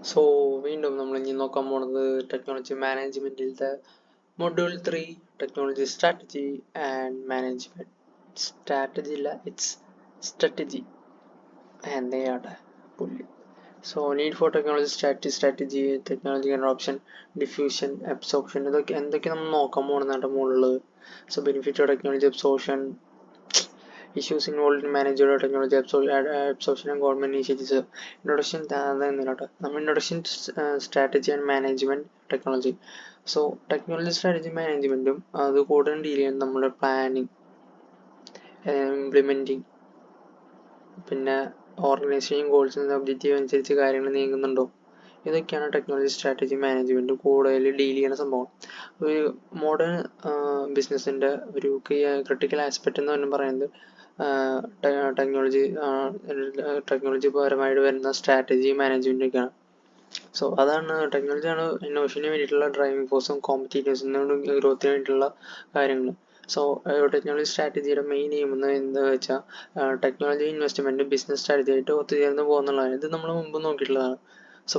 So വീണ്ടും നമ്മൾ ഇനി നോക്കാൻ പോകുന്നത് ടെക്നോളജി മാനേജ്മെന്റിലത്തെ module 3 technology strategy and management. Strategy ഇല്ല, ഇറ്റ്സ് സ്ട്രാറ്റജി. എന്തെയാട്ടെ പുള്ളി. So need for technology strategy technology adoption, diffusion, absorption, എന്തൊക്കെ നമ്മൾ നോക്കാൻ പോകുന്നതാണ് മുകളിലുള്ളത്. So benefit of technology absorption, issues involved in managerial technology absorption and government initiatives. Introduction introduction strategy and management technology. So technology strategy management അത് കൂടുതൽ deal ചെയ്യുന്നത് നമ്മുടെ planning, implementing, പിന്നെ ഓർഗനൈസേഷൻ ഗോൾസിൻ്റെ ഒബ്ജക്റ്റീവ് അനുസരിച്ച് കാര്യങ്ങൾ നീങ്ങുന്നുണ്ടോ, ഇതൊക്കെയാണ് ടെക്നോളജി സ്ട്രാറ്റജി മാനേജ്മെൻറ്റ് കൂടുതൽ deal ചെയ്യുന്ന സംഭവം. ഒരു മോഡേൺ ബിസിനസ്സിൻ്റെ ഒരു ക്രിട്ടിക്കൽ ആസ്പെക്റ്റ് എന്ന് പറയുന്നത് ടെക്നോളജി പരമായിട്ട് വരുന്ന സ്ട്രാറ്റജി മാനേജ്മെൻറ്റൊക്കെയാണ്. സോ അതാണ് ടെക്നോളജിയാണ് ഇന്നോവേഷന് വേണ്ടിയിട്ടുള്ള ഡ്രൈവിംഗ് ഫോഴ്സും കോമ്പറ്റീറ്റേഴ്സിനോട് ഗ്രോത്തിന് വേണ്ടിയിട്ടുള്ള കാര്യങ്ങൾ. സോ ടെക്നോളജി സ്ട്രാറ്റജിയുടെ മെയിൻ എയിം എന്താ വെച്ചാൽ ടെക്നോളജി ഇൻവെസ്റ്റ്മെൻറ്റ് ബിസിനസ് സ്ട്രാറ്റജി ആയിട്ട് ഒത്തുചേർന്ന് പോകുന്നുള്ളതാണ്. ഇത് നമ്മൾ മുമ്പ് നോക്കിയിട്ടുള്ളതാണ്. So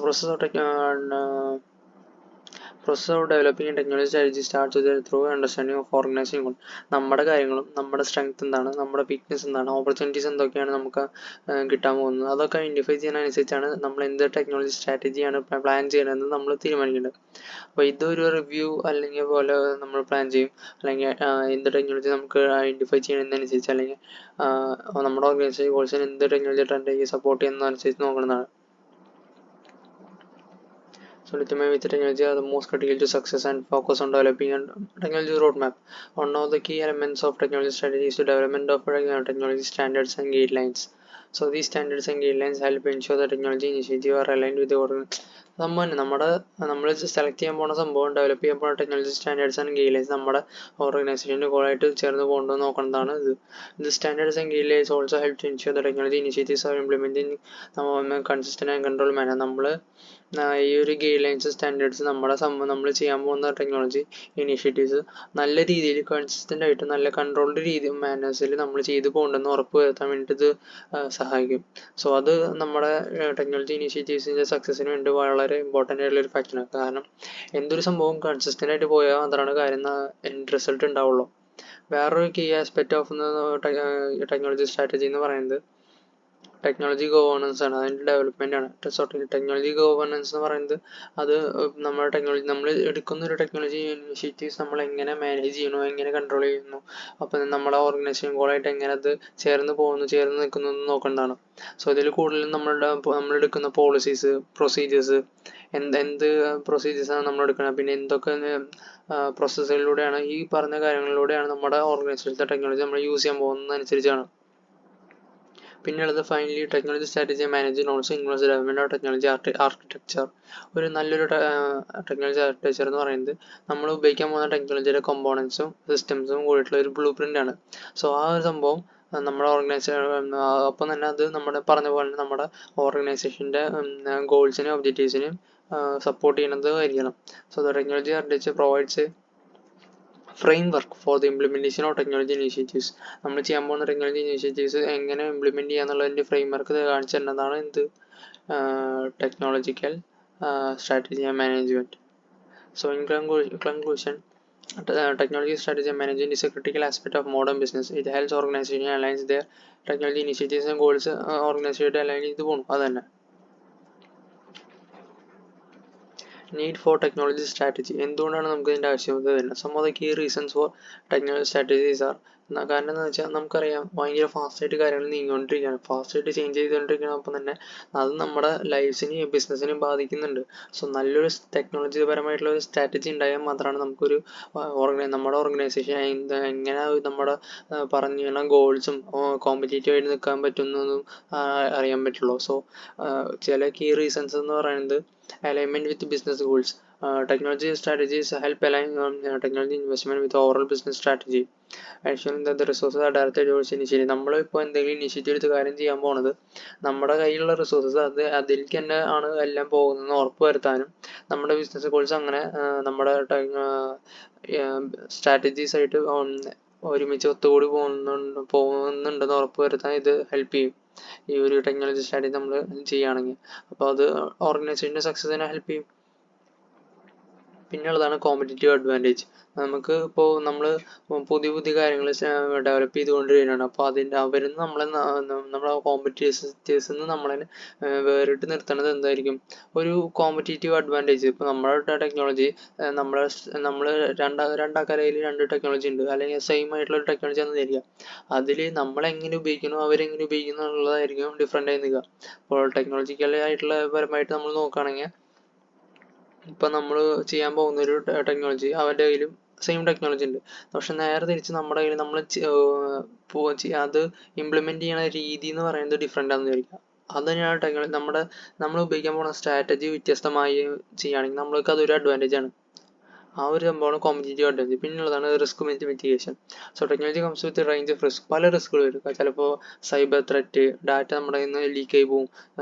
process of developing technology strategy starts with through understanding of organization. നമ്മുടെ കാര്യങ്ങളും നമ്മുടെ സ്ട്രെങ്ത് എന്താണ്, നമ്മുടെ വീക്ക്നെസ് എന്താണ്, ഓപ്പർച്യൂണിറ്റീസ് എന്തൊക്കെയാണ് നമുക്ക് കിട്ടാൻ പോകുന്നത്, അതൊക്കെ ഐഡൻറ്റിഫൈ ചെയ്യുന്നതനുസരിച്ചാണ് നമ്മൾ എന്ത് ടെക്നോളജി സ്ട്രാറ്റജിയാണ് പ്ലാൻ ചെയ്യണമെന്ന് നമ്മൾ തീരുമാനിക്കേണ്ടത്. അപ്പോൾ ഇതൊരു റിവ്യൂ അല്ലെങ്കിൽ പോലെ നമ്മൾ പ്ലാൻ ചെയ്യും, അല്ലെങ്കിൽ എന്ത് ടെക്നോളജി നമുക്ക് ഐഡൻറ്റിഫൈ ചെയ്യുന്നതനുസരിച്ച്, അല്ലെങ്കിൽ നമ്മുടെ ഓർഗനൈസേഷൻ ഗോൾസിന് എന്ത് ടെക്നോളജി ട്രെൻഡ് സപ്പോർട്ട് ചെയ്യുന്നതനുസരിച്ച് നോക്കുന്നതാണ്. So with technology are the most critical to success and focus on developing a technology roadmap. One of the key elements of technology strategy is the development of technology standards and guidelines. So these standards and guidelines help ensure that technology initiatives are aligned with the നമ്മൾ select ചെയ്യാൻ പോകുന്ന സംഭവം, develop ചെയ്യാൻ പോകുന്ന technology standards and guidelines നമ്മുടെ ഓർഗനൈസേഷൻ്റെ ഗോളായിട്ട് ചേർന്ന് പോകേണ്ടത് നോക്കുന്നതാണ് ഇത്. The standards and guidelines also help to ensure the technology initiatives are implemented in a consistent and controlled manner. നമ്മൾ ഈ ഒരു ഗൈഡ്ലൈൻസ് സ്റ്റാൻഡേർഡ്സ് നമ്മൾ ചെയ്യാൻ പോകുന്ന ടെക്നോളജി ഇനീഷ്യേറ്റീവ്സ് നല്ല രീതിയിൽ കൺസിസ്റ്റൻ്റ് ആയിട്ട് നല്ല കൺട്രോൾഡ് മാനേഴ്സിൽ നമ്മൾ ചെയ്തു പോകണമെന്ന് ഉറപ്പ് വരുത്താൻ വേണ്ടിയിട്ട് ഇത് സഹായിക്കും. സോ അത് നമ്മുടെ ടെക്നോളജി ഇനീഷ്യേറ്റീവ്സിൻ്റെ സക്സസ്സിന് വേണ്ടി വളരെ ഇമ്പോർട്ടൻ്റ് ആയിട്ടുള്ള ഒരു ഫാക്ടറാണ്. കാരണം എന്തൊരു സംഭവം കൺസിസ്റ്റൻ്റ് ആയിട്ട് പോയാൽ മാത്രമാണ് കാര്യം എൻഡ് റിസൾട്ട് ഉണ്ടാവുള്ളൂ. വേറൊരു key aspect of technology strategy എന്ന് പറയുന്നത് ടെക്നോളജി ഗവേണൻസ് ആണ്, അതിൻ്റെ ഡെവലപ്മെൻ്റ് ആണ്. ടെക്നോളജി ഗവേണൻസ് എന്ന് പറയുന്നത് അത് നമ്മൾ എടുക്കുന്ന ഒരു ടെക്നോളജി ഇനിഷ്യേറ്റീവ്സ് നമ്മൾ എങ്ങനെ മാനേജ് ചെയ്യണോ, എങ്ങനെ കൺട്രോൾ ചെയ്യുന്നു, അപ്പം നമ്മുടെ ഓർഗനൈസേഷൻ ഗോളായിട്ട് എങ്ങനെ അത് ചേർന്ന് നിൽക്കുന്നു എന്ന് നോക്കേണ്ടതാണ്. സോ ഇതിൽ കൂടുതലും നമ്മളെടുക്കുന്ന പോളിസീസ്, പ്രൊസീജിയേഴ്സ്, എന്ത് പ്രൊസീജിയേഴ്സാണ് നമ്മൾ എടുക്കുന്നത്, പിന്നെ എന്തൊക്കെ പ്രോസസ്സുകളിലൂടെയാണ്, ഈ പറഞ്ഞ കാര്യങ്ങളിലൂടെയാണ് നമ്മുടെ ഓർഗനൈസേഷനിലത്തെ ടെക്നോളജി നമ്മൾ യൂസ് ചെയ്യാൻ പോകുന്നതനുസരിച്ചാണ്. പിന്നെയുള്ളത് finally technology strategy managing also includes development of technology architecture. ഒരു നല്ലൊരു ടെക്നോളജി ആർക്കിടെക്ചർ എന്ന് പറയുന്നത് നമ്മൾ ഉപയോഗിക്കാൻ പോകുന്ന ടെക്നോളജിയുടെ കമ്പോണൻസും സിസ്റ്റംസും കൂടിയിട്ടുള്ള ഒരു ബ്ലൂ പ്രിന്റ് ആണ്. സോ ആ ഒരു സംഭവം നമ്മുടെ ഓർഗനൈസേഷൻ ഒപ്പം തന്നെ അത് പറഞ്ഞ പോലെ നമ്മുടെ ഓർഗനൈസേഷൻ്റെ ഗോൾസിനും ഒബ്ജക്റ്റീവ്സിനും സപ്പോർട്ട് ചെയ്യുന്നത് ആയിരിക്കണം. So the technology architecture provides framework for the implementation of technology initiatives. നമ്മൾ ചെയ്യാൻ പോകുന്ന ടെക്നോളജി ഇനീഷ്യേറ്റീവ്സ് എങ്ങനെ ഇംപ്ലിമെൻറ്റ് ചെയ്യാന്നുള്ളതിൻ്റെ ഫ്രെയിംവർക്ക് കാണിച്ചു തരുന്നതാണ് എന്ത് technological strategy and management. So in conclusion, technology strategy and management is a critical aspect of modern business. It helps organization align their technology initiatives and goals. Organisation align ചെയ്ത് പോകും. അതന്നെ need for technology strategy. എന്തുകൊണ്ടാണ് നമുക്ക് ഇതിൻ്റെ ആവശ്യകത വരുന്നത്? Some of the key reasons for technology strategies are. കാരണം എന്താണെന്ന് വെച്ചാൽ നമുക്കറിയാം ഭയങ്കര ഫാസ്റ്റായിട്ട് കാര്യങ്ങൾ നീങ്ങിക്കൊണ്ടിരിക്കുകയാണ്, ഫാസ്റ്റായിട്ട് ചേഞ്ച് ചെയ്തുകൊണ്ടിരിക്കണം. അപ്പം തന്നെ അത് നമ്മുടെ ലൈഫ്സിനെയും ബിസിനസ്സിനെയും ബാധിക്കുന്നുണ്ട്. സോ നല്ലൊരു ടെക്നോളജി പരമായിട്ടുള്ള ഒരു സ്ട്രാറ്റജി ഉണ്ടായാൽ മാത്രമാണ് നമുക്കൊരു നമ്മുടെ ഓർഗനൈസേഷൻ എങ്ങനെ നമ്മുടെ പറഞ്ഞ ഗോൾസും കോമ്പറ്റേറ്റീവ് ആയിട്ട് നിൽക്കാൻ പറ്റുന്നതും അറിയാൻ പറ്റുള്ളൂ. സോ ചില കീ റീസൺസ് എന്ന് പറയുന്നത് alignment with business goals. Technology strategies help align technology investment with overall business strategy, ensuring that the resources are directed towards initiative. നമ്മളിപ്പോൾ എന്തെങ്കിലും ഇനിഷ്യേറ്റീവ് എടുത്ത് കാര്യം ചെയ്യാൻ പോണത് നമ്മുടെ കയ്യിലുള്ള റിസോഴ്സസ് അതിലേക്ക് തന്നെ ആണ് എല്ലാം പോകുന്നതെന്ന് ഉറപ്പ് വരുത്താനും നമ്മുടെ ബിസിനസ് ഗോൾസ് അങ്ങനെ നമ്മുടെ സ്ട്രാറ്റജീസ് ആയിട്ട് ഒരുമിച്ച് ഒത്തുകൂടി പോകുന്നുണ്ടെന്ന് ഉറപ്പ് വരുത്താൻ ഇത് ഹെൽപ്പ് ചെയ്യും. ഈ ഒരു ടെക്നോളജി സ്ട്രാറ്റജി നമ്മൾ ചെയ്യുകയാണെങ്കിൽ. അപ്പോൾ അത് ഓർഗനൈസേഷൻ്റെ സക്സസിനെ ഹെൽപ്പ് ചെയ്യും. പിന്നെയുള്ളതാണ് കോമ്പറ്റേറ്റീവ് അഡ്വാൻറ്റേജ്. നമുക്ക് ഇപ്പോൾ നമ്മൾ പുതിയ പുതിയ കാര്യങ്ങൾ ഡെവലപ്പ് ചെയ്തുകൊണ്ടിരിക്കുകയാണ്. അപ്പോൾ അവരിൽ നിന്ന് നമ്മളെ കോമ്പറ്റീറ്റേഴ്സിൽ നിന്ന് നമ്മളെ വേറിട്ട് നിർത്തുന്നത് എന്തായിരിക്കും? ഒരു കോമ്പറ്റേറ്റീവ് അഡ്വാൻറ്റേജ്. ഇപ്പോൾ നമ്മുടെ ടെക്നോളജി നമ്മൾ രണ്ടാൾക്കാരുടെ രണ്ട് ടെക്നോളജി ഉണ്ട്, അല്ലെങ്കിൽ സെയിം ആയിട്ടുള്ള ഒരു ടെക്നോളജി എന്ന് തരിക. അതിൽ നമ്മളെങ്ങനെ ഉപയോഗിക്കുന്നു അവരെങ്ങനെ ഉപയോഗിക്കുന്നു എന്നുള്ളതായിരിക്കും ഡിഫറെൻ്റ് ആയി നിൽക്കുക. അപ്പോൾ ടെക്നോളജിക്കൽ ആയിട്ടുള്ള പരമായിട്ട് നമ്മൾ നോക്കുകയാണെങ്കിൽ ഇപ്പം നമ്മൾ ചെയ്യാൻ പോകുന്ന ഒരു ടെക്നോളജി അവരുടെ കയ്യിലും സെയിം ടെക്നോളജി ഉണ്ട്. പക്ഷെ നേരെ തിരിച്ച് നമ്മുടെ കയ്യിൽ നമ്മൾ അത് ഇംപ്ലിമെൻറ്റ് ചെയ്യുന്ന രീതി എന്ന് പറയുന്നത് ഡിഫറെൻ്റ് ആണെന്ന് വിചാരിക്കുക. അത് തന്നെയാണ് ടെക്നോളജി. നമ്മൾ ഉപയോഗിക്കാൻ പോകുന്ന സ്ട്രാറ്റജി വ്യത്യസ്തമായി ചെയ്യുകയാണെങ്കിൽ നമ്മൾക്ക് അതൊരു അഡ്വാൻറ്റേജ് ആണ്. ആ ഒരു സംഭവമാണ് കോമ്പറ്റേറ്റീവ് അഡ്വാൻറ്റേജ്. പിന്നുള്ളതാണ് risk mitigation. So technology comes with range of risk. പല റിസ്കുകൾ വരും. ചിലപ്പോൾ സൈബർ ത്രെറ്റ്, ഡാറ്റ നമ്മുടെ കയ്യിൽ നിന്ന് ലീക്ക് ആയി പോകും,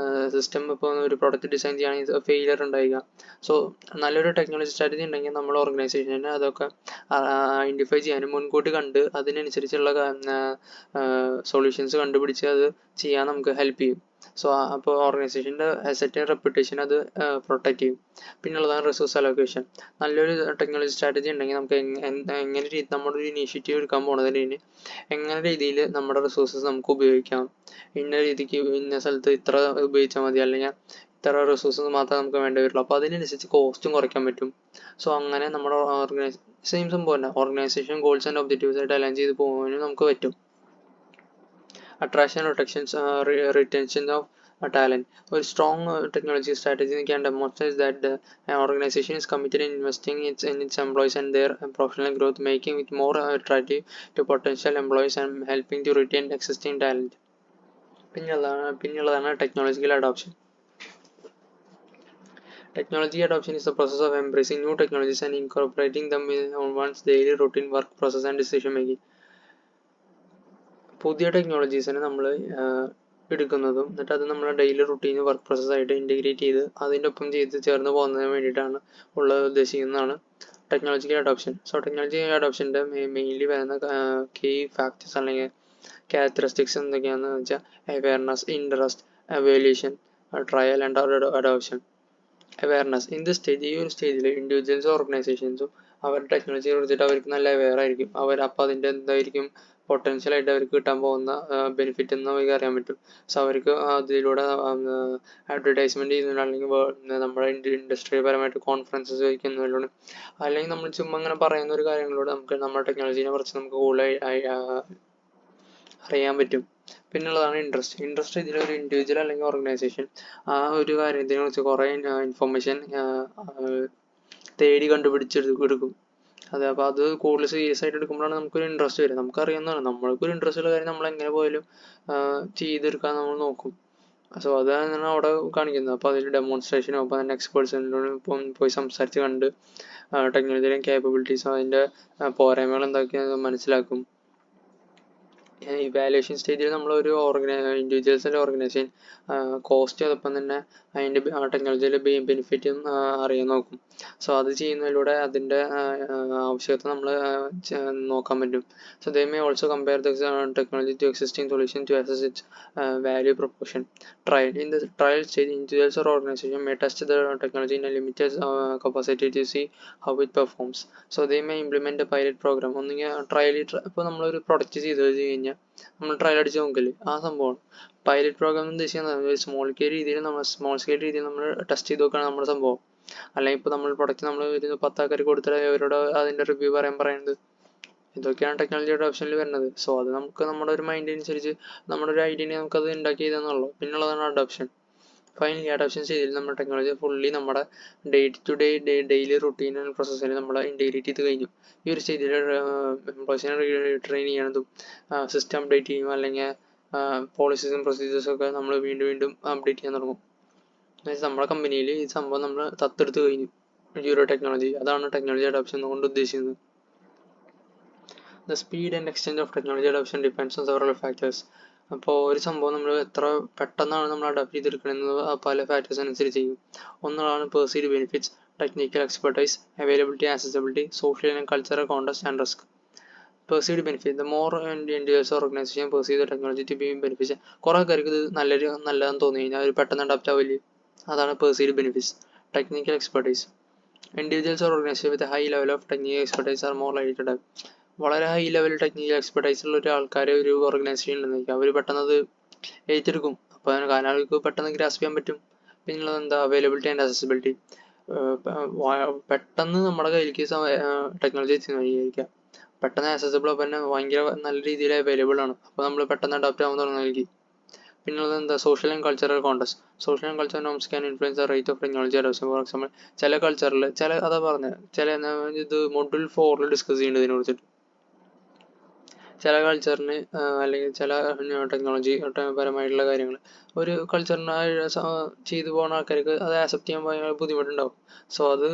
സിസ്റ്റം ഇപ്പോൾ ഒരു പ്രൊഡക്റ്റ് ഡിസൈൻ ചെയ്യുകയാണെങ്കിൽ ഫെയിലിയർ ഉണ്ടായിരിക്കാം. സോ നല്ലൊരു ടെക്നോളജി സ്ട്രാറ്റജി ഉണ്ടെങ്കിൽ നമ്മുടെ ഓർഗനൈസേഷന് അതൊക്കെ ഐഡൻറ്റിഫൈ ചെയ്യാനും മുൻകൂട്ടി കണ്ട് അതിനനുസരിച്ചുള്ള സൊല്യൂഷൻസ് കണ്ടുപിടിച്ച് അത് ചെയ്യാൻ നമുക്ക് ഹെൽപ്പ് ചെയ്യും. സോ അപ്പോൾ ഓർഗനൈസേഷൻ്റെ അസറ്റ് റെപ്യൂട്ടേഷൻ അത് പ്രൊട്ടക്റ്റ് ചെയ്യും. പിന്നുള്ളതാണ് റിസോഴ്സ് അലോക്കേഷൻ. നല്ലൊരു ടെക്നോളജി സ്ട്രാറ്റജി ഉണ്ടെങ്കിൽ നമുക്ക് എങ്ങനെ നമ്മുടെ ഒരു ഇനീഷ്യേറ്റീവ് എടുക്കാൻ പോകുന്നതിന് എങ്ങനെ രീതിയിൽ നമ്മുടെ റിസോഴ്സസ് നമുക്ക് ഉപയോഗിക്കാം, ഇന്ന രീതിക്ക് ഇന്ന സ്ഥലത്ത് ഇത്ര ഉപയോഗിച്ചാൽ മതി, അല്ലെങ്കിൽ ഇത്ര റിസോഴ്സസ് മാത്രമേ നമുക്ക് വേണ്ടി വരുള്ളൂ. അപ്പോൾ അതിനനുസരിച്ച് കോസ്റ്റും കുറയ്ക്കാൻ പറ്റും. സോ അങ്ങനെ നമ്മുടെ സെയിം സംഭവം തന്നെ ഓർഗനൈസേഷൻ ഗോൾസ് ആൻഡ് ഒബ്ജക്റ്റീവ്സ് ആയിട്ട് അലൈൻ ചെയ്ത് പോകാനും നമുക്ക് പറ്റും. Attraction, retention of talent. A strong technology strategy can demonstrate that an organization is committed in investing in its employees and their professional growth, making it more attractive to potential employees and helping to retain existing talent. പിന്നുള്ളതാണ് technological adoption. Technology adoption is the process of embracing new technologies and incorporating them in one's daily routine work process and decision making. പുതിയ ടെക്നോളജീസിനെ നമ്മൾ എടുക്കുന്നതും എന്നിട്ട് അത് നമ്മുടെ daily routine work പ്രോസസ്സായിട്ട് integrate ചെയ്ത് അതിൻ്റെ ഒപ്പം ചേർന്ന് പോകുന്നതിന് വേണ്ടിയിട്ടാണ് ഉദ്ദേശിക്കുന്നതാണ് ടെക്നോളജിക്കൽ അഡോപ്ഷൻ. സോ ടെക്നോളജി അഡോപ്ഷൻ്റെ മെയിൻലി വരുന്ന കീ ഫാക്ടേഴ്സ് അല്ലെങ്കിൽ ക്യാരക്ടറിസ്റ്റിക്സ് എന്തൊക്കെയാണെന്ന് വെച്ചാൽ awareness, interest, evaluation, trial and adoption. Awareness. ഈ ഒരു സ്റ്റേജിൽ ഇൻഡിവിജ്വൽസും ഓർഗനൈസേഷൻസും അവരുടെ ടെക്നോളജിയെ കുറിച്ചിട്ട് അവർക്ക് നല്ല അവെയർ ആയിരിക്കും. അപ്പോൾ അതിൻ്റെ എന്തായിരിക്കും പൊട്ടൻഷ്യലായിട്ട് അവർക്ക് കിട്ടാൻ പോകുന്ന ബെനിഫിറ്റ് എന്ന് അവർക്ക് അറിയാൻ പറ്റും. സോ അവർക്ക് അതിലൂടെ അഡ്വർടൈസ്മെൻറ്റ് ചെയ്യുന്നതിലൂടെ അല്ലെങ്കിൽ നമ്മുടെ ഇൻഡസ്ട്രി പരമായിട്ട് കോൺഫറൻസസ് വയ്ക്കുന്നതിലൂടെ അല്ലെങ്കിൽ നമ്മൾ ചുമ്മാ അങ്ങനെ പറയുന്ന ഒരു കാര്യങ്ങളിലൂടെ നമുക്ക് നമ്മുടെ ടെക്നോളജീനെ കുറിച്ച് നമുക്ക് കൂടുതലായി അറിയാൻ പറ്റും. പിന്നുള്ളതാണ് ഇൻട്രസ്റ്റ്. ഇതിലൊരു ഇൻഡിവിജ്വൽ അല്ലെങ്കിൽ ഓർഗനൈസേഷൻ ആ ഒരു കാര്യത്തിനെ കുറിച്ച് കുറേ ഇൻഫർമേഷൻ തേടി കണ്ടുപിടിച്ചെടുക്കും. അതെ, അപ്പോൾ അത് കൂടുതൽ സീരിയസ് ആയിട്ട് എടുക്കുമ്പോഴാണ് നമുക്കൊരു ഇൻട്രസ്റ്റ് വരും. നമുക്കറിയാവുന്നതാണ് നമ്മൾക്കൊരു ഇൻട്രസ്റ്റ് ഉള്ള കാര്യം നമ്മൾ എങ്ങനെ പോയാലും ചെയ്തെടുക്കാൻ നമ്മൾ നോക്കും. സോ അതാണ് അവിടെ കാണിക്കുന്നത്. അപ്പോൾ അതിൽ ഡെമോൺസ്ട്രേഷനോ അപ്പോൾ അതിൻ്റെ എക്സ്പേർട്സിനോട് പോയി സംസാരിച്ച് കണ്ട് ടെക്നോളജിയുടെ കേപ്പബിലിറ്റീസും അതിൻ്റെ പോരായ്മകൾ എന്തൊക്കെയാണെന്ന് മനസ്സിലാക്കും. ഇവാലുവേഷൻ സ്റ്റേജിൽ നമ്മളൊരു ഇൻഡിവിജ്വൽസിൻ്റെ ഓർഗനൈസേഷൻ കോസ്റ്റ് അതോടൊപ്പം തന്നെ അതിൻ്റെ ടെക്നോളജിയിലെ ബെനിഫിറ്റും അറിയാൻ നോക്കും. സോ അത് ചെയ്യുന്നതിലൂടെ അതിൻ്റെ ആവശ്യകത നമ്മൾ നോക്കാൻ പറ്റും. So they may also compare the technology to existing solution to assess its value proportion. Trial. In the trial stage individuals or organisation may test the technology in a limited capacity to see how it performs. So they may implement a pilot programme. ഒന്നുകിൽ ഇപ്പോൾ നമ്മളൊരു product ചെയ്ത് കഴിഞ്ഞാൽ നമ്മൾ trial അടിച്ച് നോക്കില്ലേ, ആ സംഭവമാണ് pilot programme എന്ന് ഉദ്ദേശിക്കുന്നത്. സ്മോൾ സ്കെയിൽ രീതിയിൽ നമ്മൾ ടെസ്റ്റ് ചെയ്ത് നോക്കുകയാണ് നമ്മുടെ സംഭവം. അല്ലെങ്കിൽ ഇപ്പോൾ നമ്മൾ പ്രൊഡക്റ്റ് നമ്മൾ ഒരു 10 ആൾക്കാർക്ക് കൊടുത്തിട്ട് അവരോട് അതിൻ്റെ റിവ്യൂ പറയുന്നത്. ഇതൊക്കെയാണ് ടെക്നോളജി അഡോപ്ഷനിൽ വരുന്നത്. സോ അത് നമുക്ക് നമ്മുടെ ഒരു മൈൻഡ് അനുസരിച്ച് നമ്മുടെ ഒരു ഐഡിയനെ നമുക്കത് ഉണ്ടാക്കി ചെയ്തെന്നുള്ളൂ. പിന്നുള്ളതാണ് അഡോപ്ഷൻ. ഫൈനലി അഡോപ്ഷൻ സ്റ്റേജിൽ നമ്മുടെ ടെക്നോളജി ഫുള്ളി നമ്മുടെ ഡെയിലി റുട്ടീൻ ആൻഡ് പ്രോസസ്സിൽ നമ്മൾ ഇൻറ്റഗ്രേറ്റ് ചെയ്ത് കഴിഞ്ഞു. ഈ ഒരു സ്റ്റേജിൽ എംപ്ലോയീസിനെ ട്രെയിൻ ചെയ്യണതും സിസ്റ്റം അപ്ഡേറ്റ് ചെയ്യും, അല്ലെങ്കിൽ പോളിസീസും പ്രൊസീജിയേഴ്സും ഒക്കെ നമ്മൾ വീണ്ടും അപ്ഡേറ്റ് ചെയ്യാൻ തുടങ്ങും. നമ്മുടെ കമ്പനിയിൽ ഈ സംഭവം നമ്മൾ തത്തെടുത്ത് കഴിഞ്ഞു ഈ ഒരു ടെക്നോളജി. അതാണ് ടെക്നോളജി അഡോപ്ഷൻ കൊണ്ട് ഉദ്ദേശിക്കുന്നത്. The speed and extent of technology adoption depends on several factors. അപ്പോൾ ഒരു സംഭവം നമ്മൾ എത്ര പെട്ടെന്നാണ് നമ്മൾ അഡാപ്റ്റ് ചെയ്തെടുക്കുന്നത് പല ഫാക്ടേഴ്സ് അനുസരിച്ച് ചെയ്യും. ഒന്നാണ് perceived benefits, technical expertise, availability, accessibility, social and cultural context and risk. Perceived benefit the more individuals organisation perceive the technology to be benefits. കുറേ ആൾക്കാർക്ക് ഇത് നല്ലതെന്ന് തോന്നി കഴിഞ്ഞാൽ അവർ പെട്ടെന്ന് അഡാപ്റ്റ് ആവില്ല. അതാണ് perceived benefits. Technical expertise individuals or organisation with high level of technical expertise are more likely to adapt. വളരെ ഹൈ ലെവൽ ടെക്നിക്കൽ എക്സ്പെർട്ടൈസ് ഉള്ള ഒരു ആൾക്കാരെ ഒരു ഓർഗനൈസേഷൻ ഉണ്ടെന്ന് അവർ പെട്ടെന്ന് അത് ഏറ്റെടുക്കും. അപ്പോൾ കാരണം അവർക്ക് പെട്ടെന്ന് ഗ്രാസ്പ് ചെയ്യാൻ പറ്റും. പിന്നുള്ളത് എന്താ അവൈലബിലിറ്റി ആൻഡ് അക്സസിബിലിറ്റി. പെട്ടെന്ന് നമ്മുടെ കയ്യിലേക്ക് ടെക്നോളജി എത്തിയിരിക്കുക. പെട്ടെന്ന് ആക്സസിബിൾ അപ്പം തന്നെ ഭയങ്കര നല്ല രീതിയിൽ അവൈലബിൾ ആണ്. അപ്പോൾ നമ്മൾ പെട്ടെന്ന് അഡാപ്റ്റ് ആവുന്ന തുടങ്ങുന്നതായിരിക്കും. പിന്നുള്ളത് എന്താ social and cultural contest. Social and cultural norms can influence the rate of technology adoption. For example ചില കൾച്ചറിൽ അതാ പറഞ്ഞത് ഇത് മൊഡ്യൂൾ 4 ഡിസ്കസ് ചെയ്യേണ്ടത് ഇതിനെ കുറിച്ചിട്ട്. ചില കൾച്ചറിന് അല്ലെങ്കിൽ ചില ടെക്നോളജി പരമായിട്ടുള്ള കാര്യങ്ങൾ ഒരു കൾച്ചറിന് ചെയ്തു പോകുന്ന ആൾക്കാർക്ക് അത് ആക്സെപ്റ്റ് ചെയ്യാൻ ഭയങ്കര ബുദ്ധിമുട്ടുണ്ടാവും. സോ അത്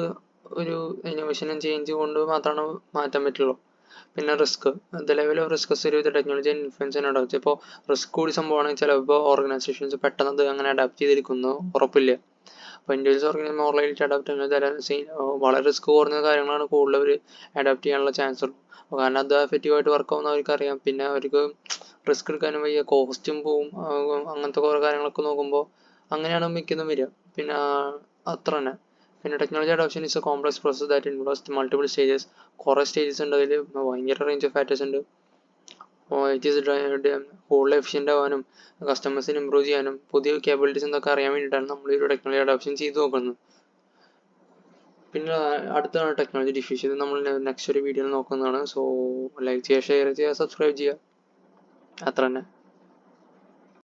ഒരു ഇന്നോവേഷനും ചേഞ്ച് കൊണ്ട് മാത്രമാണ് മാറ്റാൻ പറ്റുള്ളൂ. പിന്നെ risk the level of risk with technology and influence and adopt. ഇപ്പോൾ റിസ്ക് കൂടി സംഭവമാണെങ്കിൽ ചിലപ്പോൾ ഓർഗനൈസേഷൻസ് പെട്ടെന്ന് അത് അങ്ങനെ അഡാപ്റ്റ് ചെയ്തിരിക്കുന്നു ഉറപ്പില്ല. അപ്പോൾ individuals organisation more likely to adapt. വളരെ റിസ്ക് കുറഞ്ഞ കാര്യങ്ങളാണ് കൂടുതൽ അവർ അഡാപ്റ്റ് ചെയ്യാനുള്ള ചാൻസ് ഉള്ളൂ. കാരണം അത് എഫക്റ്റീവായിട്ട് വർക്ക് ആവുന്ന അവർക്ക് അറിയാം. പിന്നെ അവർക്ക് റിസ്ക് എടുക്കാനും വയ്യ, കോസ്റ്റും പോവും, അങ്ങനത്തെ കുറേ കാര്യങ്ങളൊക്കെ നോക്കുമ്പോൾ അങ്ങനെയാണ് മിക്കതും വരിക. പിന്നെ അത്ര തന്നെ. പിന്നെ technology adoption is A complex process that involves multiple stages. കുറേ സ്റ്റേജസ് ഉണ്ട് അതിൽ, ഭയങ്കര റേഞ്ച് ഓഫ് ഫാക്ടേഴ്സ് ഉണ്ട്. ഇറ്റ് ഈസ് കൂടുതൽ എഫിഷ്യൻ്റ് ആവാനും കസ്റ്റമേഴ്സിന് ഇമ്പ്രൂവ് ചെയ്യാനും പുതിയ കേപ്പബിലിറ്റീസ് എന്തൊക്കെ അറിയാൻ വേണ്ടിയിട്ടാണ് നമ്മൾ ഈ ഒരു ടെക്നോളജി അഡോപ്ഷൻ ചെയ്ത് നോക്കുന്നത്. പിന്നെ അടുത്താണ് ടെക്നോളജി ഡിഫ്യൂഷൻ. ഇത് നമ്മൾ നെക്സ്റ്റ് ഒരു വീഡിയോയിൽ നോക്കുന്നതാണ്. സോ ലൈക്ക് ചെയ്യുക, ഷെയർ ചെയ്യുക, സബ്സ്ക്രൈബ് ചെയ്യുക. അത്ര തന്നെ.